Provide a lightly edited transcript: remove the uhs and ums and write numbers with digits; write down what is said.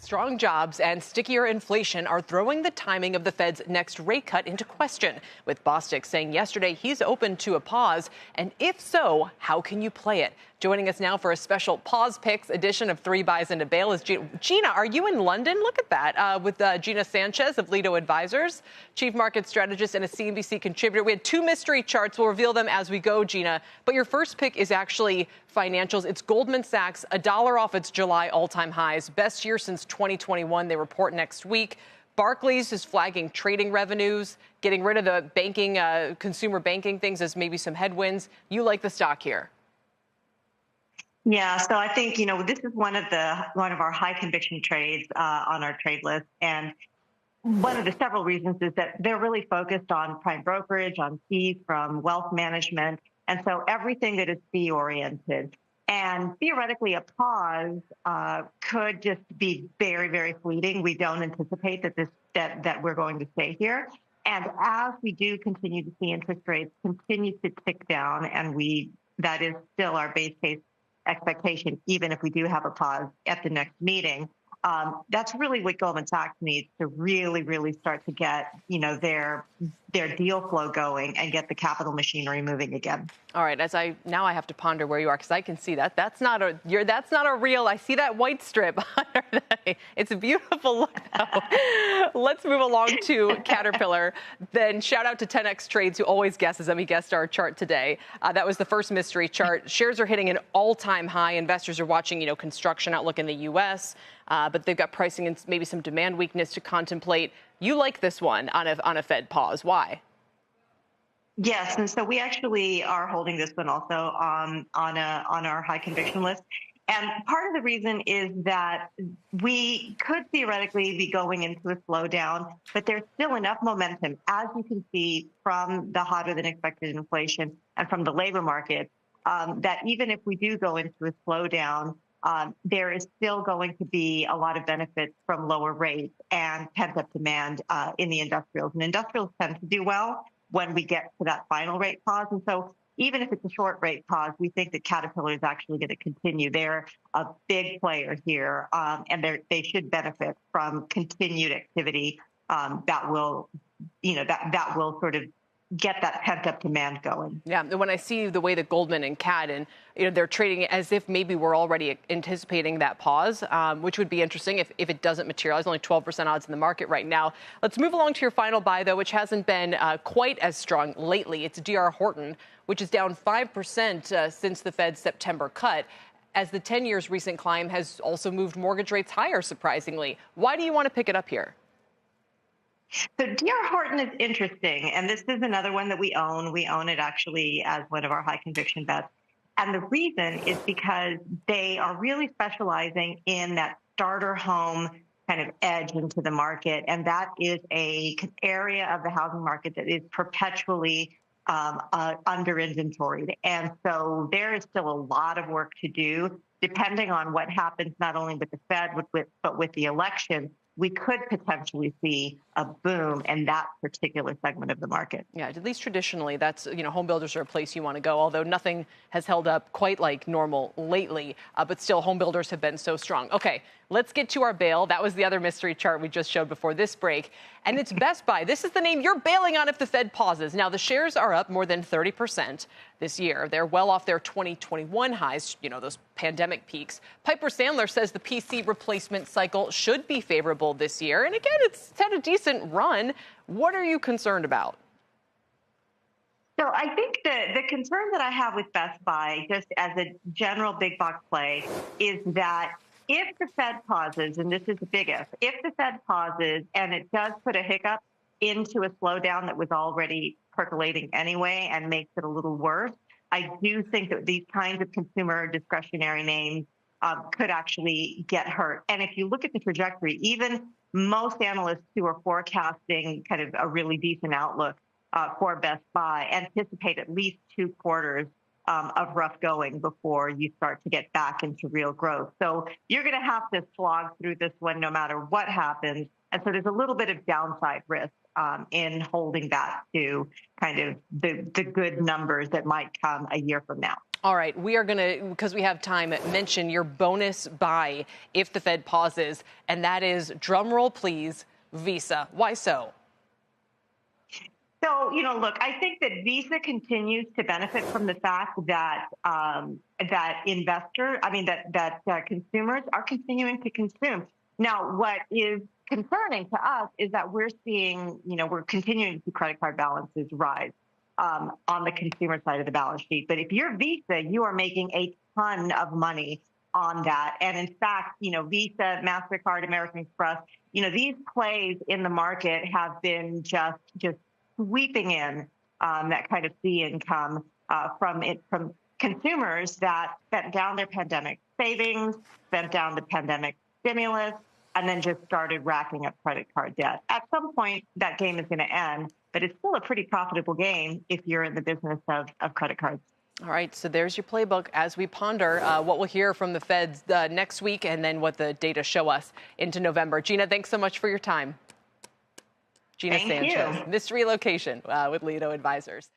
Strong jobs and stickier inflation are throwing the timing of the Fed's next rate cut into question, with Bostic saying yesterday he's open to a pause. And if so, how can you play it? Joining us now for a special Pause Picks edition of Three Buys and a Bail is Gina. Are you in London? Look at that. With Gina Sanchez of Lido Advisors, chief market strategist and a CNBC contributor. We had two mystery charts. We'll reveal them as we go, Gina. But your first pick is actually financials. It's Goldman Sachs, $1 off its July all-time highs. Best year since 2021. They report next week. Barclays is flagging trading revenues, getting rid of the banking, consumer banking things as maybe some headwinds. You like the stock here? Yeah, so I think, this is one of our high conviction trades on our trade list. And one of the several reasons is that they're really focused on prime brokerage, on fees from wealth management. And so everything that is fee oriented. And theoretically, a pause could just be very, very fleeting. We don't anticipate that we're going to stay here. And as we do continue to see interest rates continue to tick down, and that is still our base case expectation, even if we do have a pause at the next meeting. That's really what Goldman Sachs needs to really, really start to get, their deal flow going and get the capital machinery moving again. All right. Now I have to ponder where you are, because I can see that. That's not a real. I see that white strip. It's a beautiful look, though. Let's move along to Caterpillar. Then shout out to 10X Trades, who always guesses them. He guessed our chart today. That was the first mystery chart. Shares are hitting an all-time high. Investors are watching, construction outlook in the U.S., but they've got pricing and maybe some demand weakness to contemplate. You like this one on a Fed pause. Why? Yes, and so we actually are holding this one also on our high conviction list. And part of the reason is that we could theoretically be going into a slowdown, but there's still enough momentum, as you can see from the hotter than expected inflation and from the labor market, that even if we do go into a slowdown, there is still going to be a lot of benefits from lower rates and pent-up demand in the industrials. And industrials tend to do well when we get to that final rate pause. And so even if it's a short rate pause, we think that Caterpillar is actually going to continue. They're a big player here, and they should benefit from continued activity that will sort of get that pent-up demand going. Yeah, when I see the way that Goldman and CAT and they're trading as if maybe we're already anticipating that pause, which would be interesting if it doesn't materialize. Only 12% odds in the market right now. Let's move along to your final buy, though, which hasn't been quite as strong lately. It's DR Horton, which is down 5% since the Fed's September cut, as the 10 years recent climb has also moved mortgage rates higher, surprisingly. Why do you want to pick it up here? So DR Horton is interesting, and this is another one that we own. We own it actually as one of our high conviction bets. And the reason is because they are really specializing in that starter home kind of edge into the market. And that is a area of the housing market that is perpetually under inventoried. And so there is still a lot of work to do, depending on what happens, not only with the Fed, but with the election. We could potentially see a boom in that particular segment of the market. Yeah, at least traditionally, that's, home builders are a place you want to go, although nothing has held up quite like normal lately. But still, home builders have been so strong. Okay, let's get to our bail. That was the other mystery chart we just showed before this break. And it's Best Buy. This is the name you're bailing on if the Fed pauses. Now, the shares are up more than 30% this year. They're well off their 2021 highs, those pandemic peaks. Piper Sandler says the PC replacement cycle should be favorable this year. And again, it's had a decent run. What are you concerned about? So I think the concern that I have with Best Buy, just as a general big box play, is that if the Fed pauses, and this is the big if the Fed pauses and it does put a hiccup into a slowdown that was already percolating anyway and makes it a little worse, I do think that these kinds of consumer discretionary names could actually get hurt. And if you look at the trajectory, even most analysts who are forecasting kind of a really decent outlook for Best Buy anticipate at least 2 quarters of rough going before you start to get back into real growth. So you're going to have to slog through this one no matter what happens. And so there's a little bit of downside risk in holding that to kind of the good numbers that might come a year from now. All right, we are going to, because we have time, mention your bonus buy if the Fed pauses, and that is, drum roll please, Visa. Why so? So, look, I think that Visa continues to benefit from the fact that consumers are continuing to consume. Now, what is concerning to us is that we're seeing, we're continuing to see credit card balances rise on the consumer side of the balance sheet. But if you're Visa, you are making a ton of money on that. And in fact, Visa, MasterCard, American Express, these plays in the market have been just sweeping in that kind of fee income from consumers that spent down their pandemic savings, spent down the pandemic stimulus, and then just started racking up credit card debt. At some point, that game is going to end, but it's still a pretty profitable game if you're in the business of credit cards. All right, so there's your playbook as we ponder what we'll hear from the Feds next week and then what the data show us into November. Gina, thanks so much for your time. Gina Sanchez, Mystery Location with Lido Advisors.